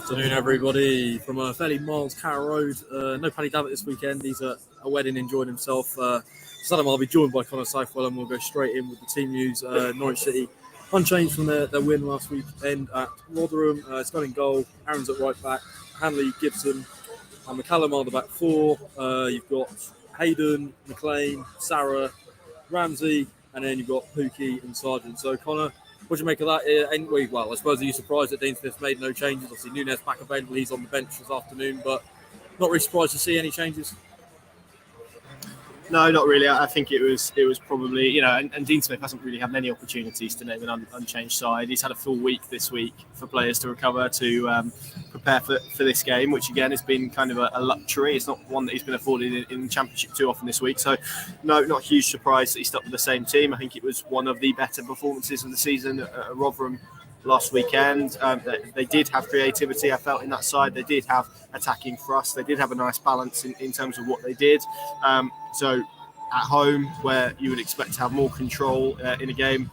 Afternoon, everybody, from a fairly mild Carrow Road. No Paddy Davitt this weekend. He's at a wedding enjoying himself. Saturday I'll be joined by Connor Southwell, and we'll go straight in with the team news. Norwich City, unchanged from their win last weekend at Rotherham. It's got in goal. Aaron's at right back. Hanley, Gibson, and McCallum are the back four. You've got Hayden, McLean, Sarah, Ramsey, and then you've got Pookie and Sargent. So, Connor, what do you make of that? Well, I suppose, are you surprised that Dean Smith made no changes? Obviously, Nunes back available. He's on the bench this afternoon, but not really surprised to see any changes. No, not really. I think it was probably, and Dean Smith hasn't really had many opportunities to name an unchanged side. He's had a full week this week for players to recover, to prepare for this game, which again has been kind of a luxury. It's not one that he's been afforded in the Championship too often this week. So, no, not a huge surprise that he stuck with the same team. I think it was one of the better performances of the season at Rotherham last weekend. They did have creativity, I felt, in that side. They did have attacking thrust. They did have a nice balance in terms of what they did. So at home, where you would expect to have more control in a game,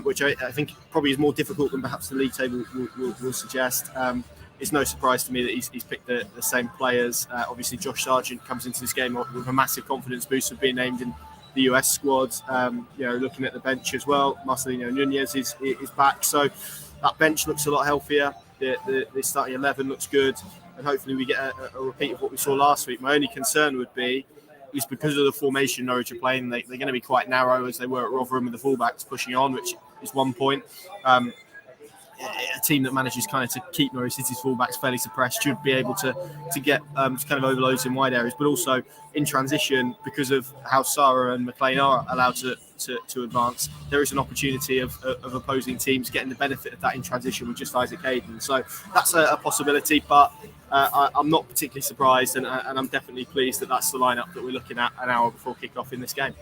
which I think probably is more difficult than perhaps the league table will suggest. It's no surprise to me that he's picked the same players. Obviously, Josh Sargent comes into this game with a massive confidence boost of being named in the US squad. Looking at the bench as well, Marcelino Nunez is back, so that bench looks a lot healthier. The starting 11 looks good, and hopefully we get a repeat of what we saw last week. My only concern would be is because of the formation Norwich are playing, they're going to be quite narrow as they were at Rotherham with the fullbacks pushing on, which is 1 point. A team that manages kind of to keep Norwich City's fullbacks fairly suppressed should be able to get kind of overloads in wide areas, but also in transition, because of how Sarah and McLean are allowed to advance, there is an opportunity of opposing teams getting the benefit of that in transition with just Isaac Hayden. So that's a possibility, but I'm not particularly surprised, and I'm definitely pleased that that's the lineup that we're looking at an hour before kick-off in this game.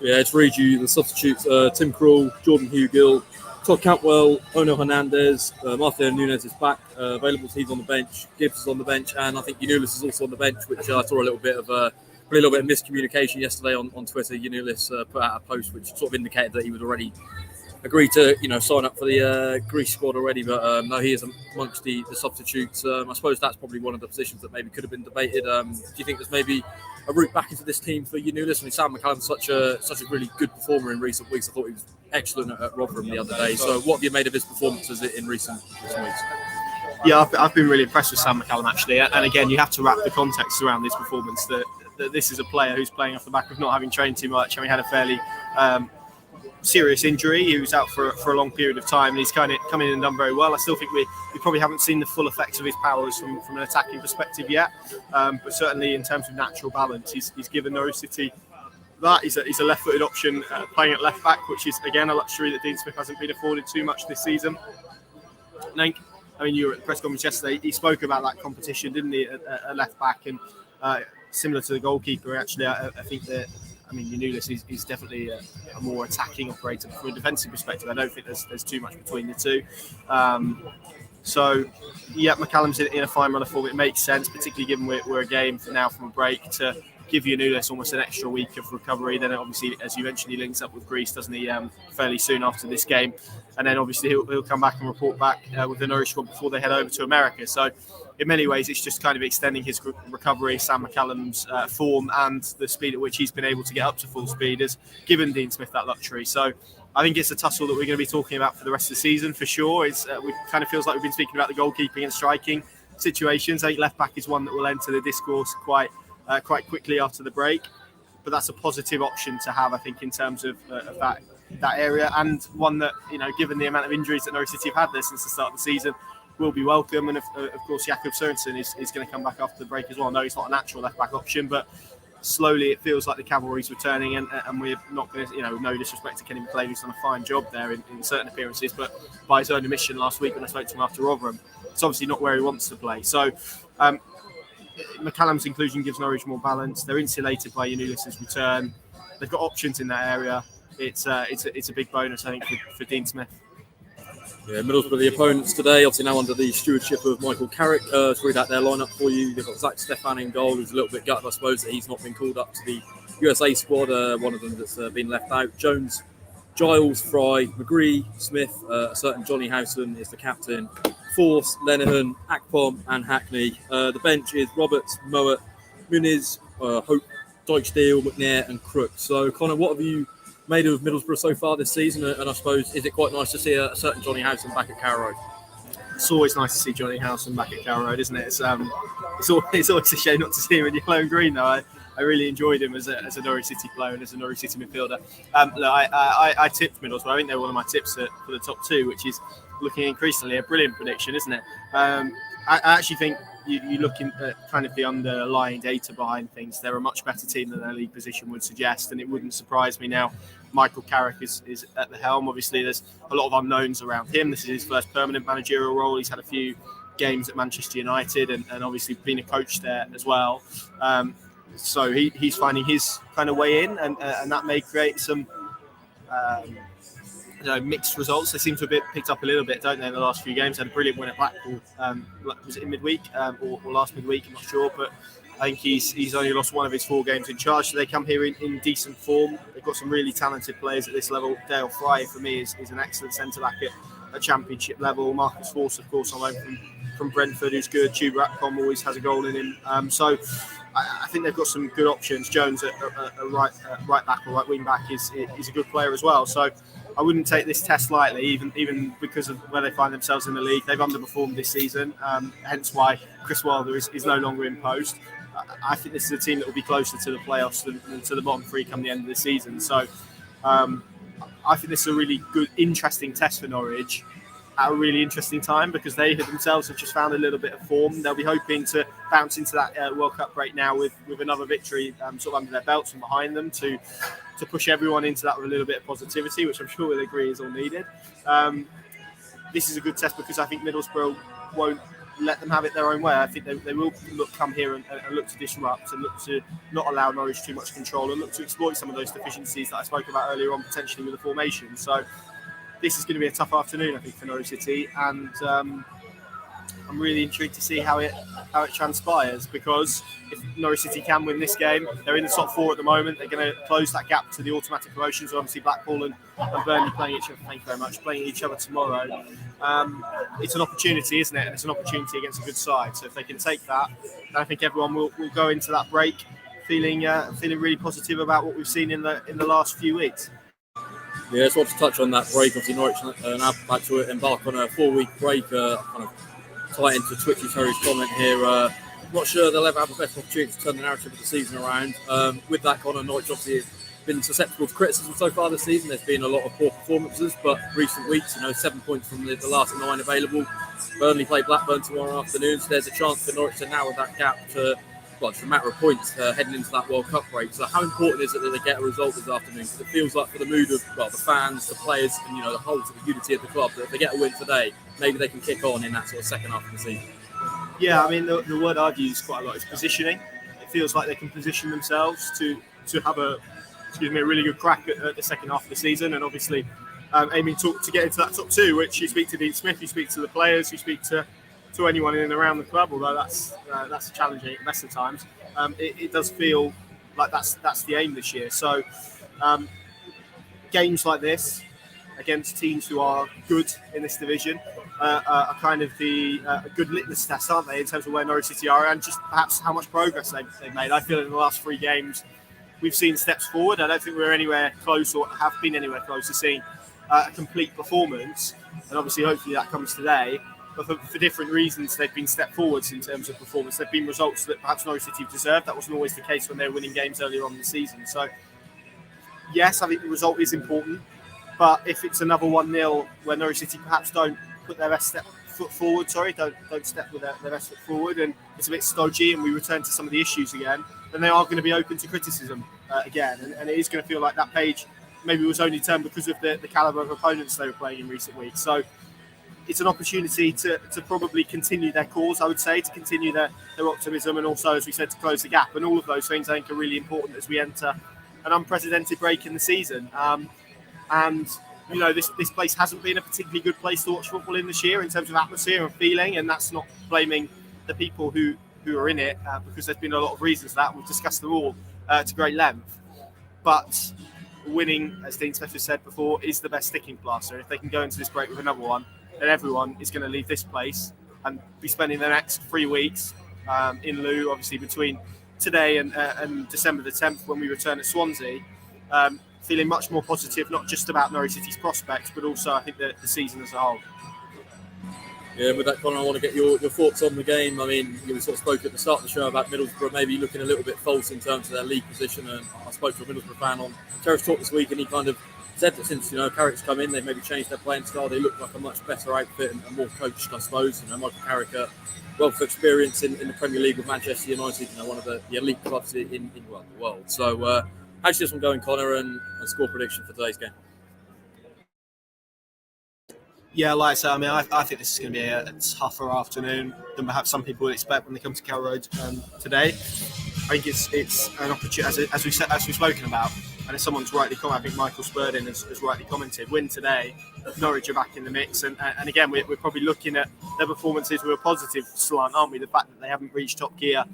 Yeah, to read you the substitutes: Tim Krul, Jordan Hugill, Todd Cantwell, Ono Hernandez, Marcelino Nunez is back, available, so he's on the bench. Gibbs is on the bench, and I think Yanulis is also on the bench, which I saw a little bit of miscommunication yesterday on Twitter. Yanulis put out a post which sort of indicated that he would already agree to sign up for the Greece squad already, but no, he is amongst the substitutes. I suppose that's probably one of the positions that maybe could have been debated. Do you think there's maybe a route back into this team for Yanulis? I mean, Sam McCallum's such a really good performer in recent weeks. I thought he was excellent at Rotherham the other day. So what have you made of his performances in recent weeks? Yeah, I've been really impressed with Sam McCallum, actually. And again, you have to wrap the context around this performance that this is a player who's playing off the back of not having trained too much. I mean, he had a fairly serious injury. He was out for a long period of time, and he's kind of come in and done very well. I still think we probably haven't seen the full effects of his powers from an attacking perspective yet, but certainly in terms of natural balance, he's given Norwich City that. He's a left-footed option playing at left back, which is again a luxury that Dean Smith hasn't been afforded too much this season. I mean, you were at the press conference yesterday. He spoke about that competition, didn't he, at left back, and similar to the goalkeeper. Actually, I think that. I mean, Yanulis is definitely a more attacking operator from a defensive perspective. I don't think there's too much between the two. So, yeah, McCallum's in a fine run of form. It makes sense, particularly given we're a game now from a break, to give Yanulis almost an extra week of recovery. Then, obviously, as you mentioned, he links up with Greece, doesn't he, fairly soon after this game. And then, obviously, he'll come back and report back with the Norwich squad before they head over to America. So, in many ways, it's just kind of extending his recovery. Sam McCallum's form and the speed at which he's been able to get up to full speed has given Dean Smith that luxury. So I think it's a tussle that we're going to be talking about for the rest of the season for sure. It kind of feels like we've been speaking about the goalkeeping and striking situations. I think left back is one that will enter the discourse quite quickly after the break. But that's a positive option to have, I think, in terms of that area, and one that, given the amount of injuries that Norwich City have had there since the start of the season, will be welcome. And of course, Jakob Sørensen is going to come back after the break as well. No, he's not a natural left back option, but slowly it feels like the cavalry's returning, and we're not going to, no disrespect to Kenny McLean, who's done a fine job there in certain appearances, but by his own admission last week when I spoke to him after Rotherham, it's obviously not where he wants to play. So McCallum's inclusion gives Norwich more balance. They're insulated by Yanulis' return. They've got options in that area. It's a big bonus, I think, for Dean Smith. Yeah, Middlesbrough, the opponents today, obviously now under the stewardship of Michael Carrick. To read out their lineup for you, they've got Zach Stefan in goal, who's a little bit gutted, I suppose, that he's not been called up to the USA squad. One of them that's been left out. Jones, Giles, Fry, McGree, Smith, a certain Johnny Howson is the captain. Force, Lenihan, Akpom, and Hackney. The bench is Roberts, Mowat, Muniz, Hope, Dykesdale, McNair, and Crook. So, Connor, what have you made of Middlesbrough so far this season? And I suppose, is it quite nice to see a certain Johnny Howson back at Carrow Road? It's always nice to see Johnny Howson back at Carrow Road, isn't it? It's always a shame not to see him in yellow and green, though. I really enjoyed him as a Norwich City player and as a Norwich City midfielder. Look, I tipped Middlesbrough. I think they're one of my tips for the top two, which is looking increasingly a brilliant prediction, isn't it? I actually think you look at kind of the underlying data behind things. They're a much better team than their league position would suggest, and it wouldn't surprise me now. Michael Carrick is at the helm. Obviously, there's a lot of unknowns around him. This is his first permanent managerial role. He's had a few games at Manchester United and obviously been a coach there as well. So he's finding his kind of way in, and that may create some mixed results. They seem to have picked up a little bit, don't they, in the last few games? They had a brilliant win at Blackpool. Was it in midweek or last midweek? I'm not sure, but I think he's only lost one of his 4 games in charge. So they come here in decent form. They've got some really talented players at this level. Dale Fry, for me, is an excellent centre-back at championship level. Marcus Force, of course, on loan from Brentford, who's good. Tuber Atcom always has a goal in him. So I think they've got some good options. Jones at right back or right wing back is a good player as well. So I wouldn't take this test lightly, even because of where they find themselves in the league. They've underperformed this season, hence why Chris Wilder is no longer in post. I think this is a team that will be closer to the playoffs than to the bottom 3 come the end of the season. So I think this is a really good, interesting test for Norwich at a really interesting time, because they themselves have just found a little bit of form. They'll be hoping to bounce into that World Cup break now with another victory sort of under their belts and behind them to push everyone into that with a little bit of positivity, which I'm sure we'll agree is all needed. This is a good test because I think Middlesbrough won't let them have it their own way. I think they will come here and look to disrupt and look to not allow Norwich too much control and look to exploit some of those deficiencies that I spoke about earlier on, potentially with the formation. So this is going to be a tough afternoon, I think, for Norwich City, and I'm really intrigued to see how it transpires, because if Norwich City can win this game, they're in the top 4 at the moment. They're going to close that gap to the automatic promotions. Obviously, Blackpool and Burnley playing each other. Thank you very much. Playing each other tomorrow. It's an opportunity, isn't it? And it's an opportunity against a good side. So if they can take that, then I think everyone will go into that break feeling really positive about what we've seen in the last few weeks. Yeah, just want to touch on that break. Obviously, Norwich now about to embark on a 4-week break. Kind of tie into Twitchy Terry's comment here. Not sure they'll ever have the best opportunity to turn the narrative of the season around. With that, Connor, Norwich obviously has been susceptible to criticism so far this season. There's been a lot of poor performances, but recent weeks, 7 points from the last 9 available. Burnley play Blackburn tomorrow afternoon, so there's a chance for Norwich to narrow that gap to, it's a matter of points heading into that World Cup break. So how important is it that they get a result this afternoon? Because it feels like for the mood of the fans, the players, and the whole sort of unity of the club, that if they get a win today, maybe they can kick on in that sort of second half of the season. Yeah, I mean, the word I've used quite a lot is positioning. It feels like they can position themselves to have a really good crack at the second half of the season, and obviously aiming to get into that top 2, which you speak to Dean Smith, you speak to the players, you speak to anyone in and around the club, although that's challenging at the best of times. It does feel like that's the aim this year. So games like this against teams who are good in this division are kind of a good litmus test, aren't they, in terms of where Norwich City are and just perhaps how much progress they've made. I feel in the last 3 games we've seen steps forward. I don't think we're anywhere close or have been anywhere close to seeing a complete performance, and obviously hopefully that comes today. But for different reasons, they've been step forwards in terms of performance. They've been results that perhaps Norwich City have deserved. That wasn't always the case when they were winning games earlier on in the season. So, yes, I think the result is important. But if it's another 1-0 where Norwich City perhaps don't put their best foot forward, don't step with their best foot forward, and it's a bit stodgy and we return to some of the issues again, then they are going to be open to criticism again. And it is going to feel like that page maybe was only turned because of the calibre of opponents they were playing in recent weeks. So it's an opportunity to probably continue their cause, I would say, to continue their optimism, and also, as we said, to close the gap. And all of those things I think are really important as we enter an unprecedented break in the season. And this place hasn't been a particularly good place to watch football in this year in terms of atmosphere and feeling, and that's not blaming the people who are in it, because there's been a lot of reasons for that. We've discussed them all to great length. But winning, as Dean Smith has said before, is the best sticking plaster. If they can go into this break with another one, then everyone is going to leave this place and be spending the next 3 weeks in lieu, obviously, between today and December the 10th when we return at Swansea, feeling much more positive, not just about Norwich City's prospects, but also I think the season as a whole. Yeah, with that, Connor, I want to get your thoughts on the game. I mean, you sort of spoke at the start of the show about Middlesbrough maybe looking a little bit false in terms of their league position, and I spoke to a Middlesbrough fan on Terrace Talk this week, and he kind of said that since Carrick's come in, they've maybe changed their playing style. They look like a much better outfit and more coached, I suppose. Michael Carrick, wealth of experience in the Premier League with Manchester United, one of the elite clubs in the world. So, how's this one going, Connor, and score prediction for today's game? Yeah, like I said, I mean, I think this is going to be a tougher afternoon than perhaps some people would expect when they come to Carrow Road today. I think it's an opportunity, as we've spoken about, and as someone's rightly commented, I think Michael Spurdin has rightly commented, win today, Norwich are back in the mix, and again, we're probably looking at their performances with a positive slant, aren't we? The fact that they haven't reached top gear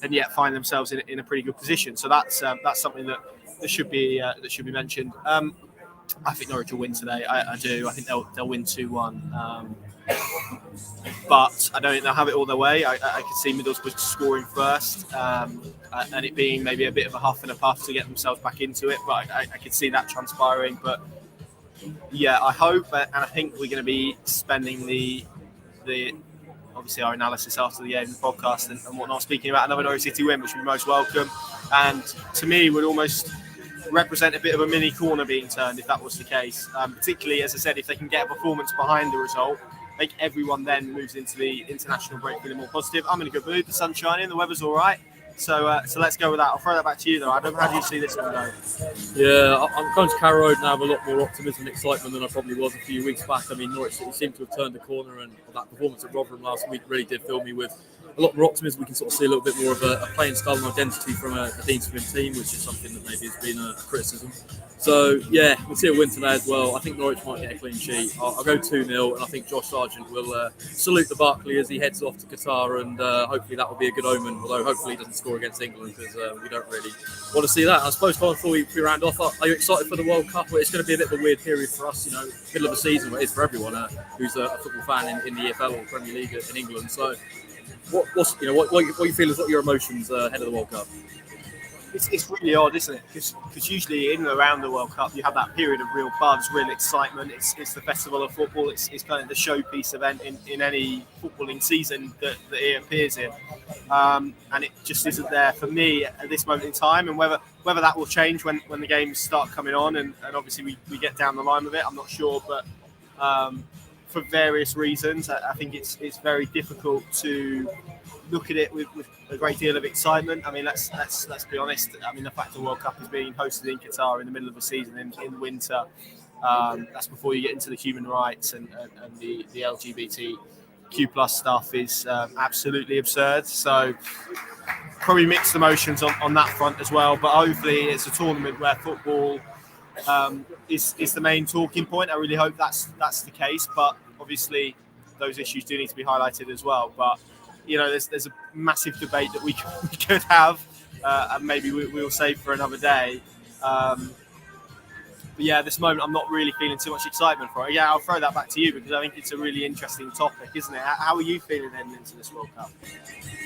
and yet find themselves in a pretty good position. So that's something that should be mentioned. I think Norwich will win today. I do. I think they'll win 2-1. But I don't think they'll have it all their way. I could see Middlesbrough scoring first, and it being maybe a bit of a huff and a puff to get themselves back into it. But I could see that transpiring. But yeah, I hope, and I think we're going to be spending the obviously our analysis after the game, the podcast and whatnot, speaking about another Norwich City win, which would be most welcome. And to me, would almost represent a bit of a mini corner being turned if that was the case. Particularly, as I said, if they can get a performance behind the result, I think everyone then moves into the international break feeling more positive. I'm in a good mood. The sun's shining, the weather's all right. So let's go with that. I'll throw that back to you, though. Adam, how do you see this one going? Yeah, I'm going to Carrow Road now with a lot more optimism and excitement than I probably was a few weeks back. I mean, Norwich City seemed to have turned the corner, and that performance at Rotherham last week really did fill me with a lot more optimism. We can sort of see a little bit more of a playing style and identity from a Dean Smith team, which is something that maybe has been a criticism. So, yeah, we'll see a win today as well. I think Norwich might get a clean sheet. I'll go 2-0, and I think Josh Sargent will salute the Barclay as he heads off to Qatar, and hopefully that will be a good omen, although hopefully he doesn't score against England, because we don't really want to see that. And I suppose, before we round off, are you excited for the World Cup? It's going to be a bit of a weird period for us, middle of the season, but it is for everyone who's a football fan in the EFL or Premier League in England. So, what you feel is what your emotions ahead of the World Cup? It's really odd, isn't it? Because usually in and around the World Cup, you have that period of real buzz, real excitement. It's the festival of football. It's kind of the showpiece event in any footballing season that it appears in. And it just isn't there for me at this moment in time. And whether that will change when the games start coming on and obviously we get down the line with it, I'm not sure. But for various reasons, I think it's very difficult to look at it with a great deal of excitement. I mean, let's be honest. I mean, the fact the World Cup is being hosted in Qatar in the middle of the season in the winter, that's before you get into the human rights and the LGBTQ plus stuff is absolutely absurd. So probably mixed emotions on that front as well. But hopefully it's a tournament where football is the main talking point. I really hope that's the case. But obviously those issues do need to be highlighted as well. But there's a massive debate that we could have, and maybe we'll save for another day. But yeah, at this moment, I'm not really feeling too much excitement for it. Yeah, I'll throw that back to you because I think it's a really interesting topic, isn't it? How are you feeling heading into this World Cup?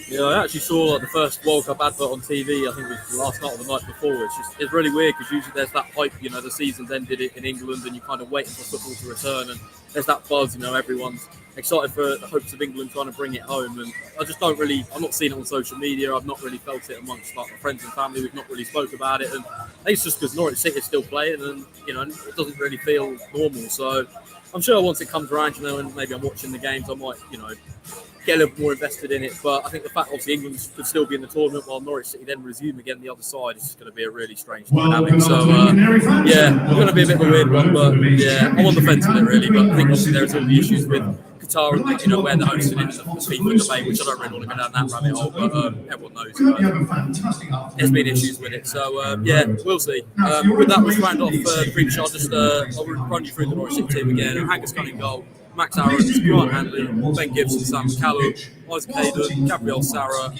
Yeah, I actually saw the first World Cup advert on TV, I think it was last night or the night before, which is really weird because usually there's that hype, the season's ended in England and you kind of wait for football to return and there's that buzz, everyone's excited for the hopes of England trying to bring it home, and I just I'm not seeing it on social media. I've not really felt it amongst my friends and family. We've not really spoke about it, and I think it's just because Norwich City is still playing, and it doesn't really feel normal. So I'm sure once it comes around, and maybe I'm watching the games, I might get a little more invested in it. But I think the fact obviously England could still be in the tournament while Norwich City then resume again the other side is just going to be a really strange dynamic. So yeah, it's going to be a bit of a weird one, but yeah, I'm on the fence with it really. But I think obviously there's all the issues with Qatar and where they're hosting it, the FIFA debate, which I don't really want to go down that rabbit hole, but everyone knows there's been issues with it. So yeah, we'll see. With that, let's round off the previous show. I'll run you through the Norwich City team again. Hankers Cunning goal, Max Aarons, Grant Hanley, Ben Gibson, Sam McCallum, Isaac Hayden, Gabriel Sarah,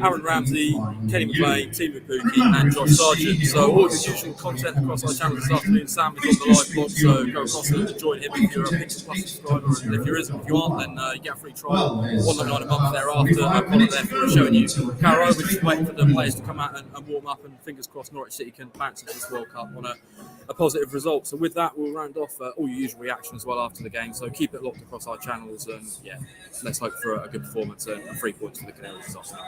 Aaron Ramsey, Kenny McLean, Tim Mapuki, and Josh Sargent. So all the usual content across our channel this afternoon. Sam is on the live blog, so go across and join him if you're a Pixel Plus subscriber. And if you aren't, then you get a free trial, $1.99 a month thereafter. I've got it there for showing you Carrow Road. We're just waiting for the players to come out and warm up, and fingers crossed Norwich City can bounce into this World Cup on a positive result. So with that, we'll round off all your usual reactions as well after the game. So keep it locked across our channels, and yeah, let's hope for a good performance and 3 points for the Canaries this afternoon.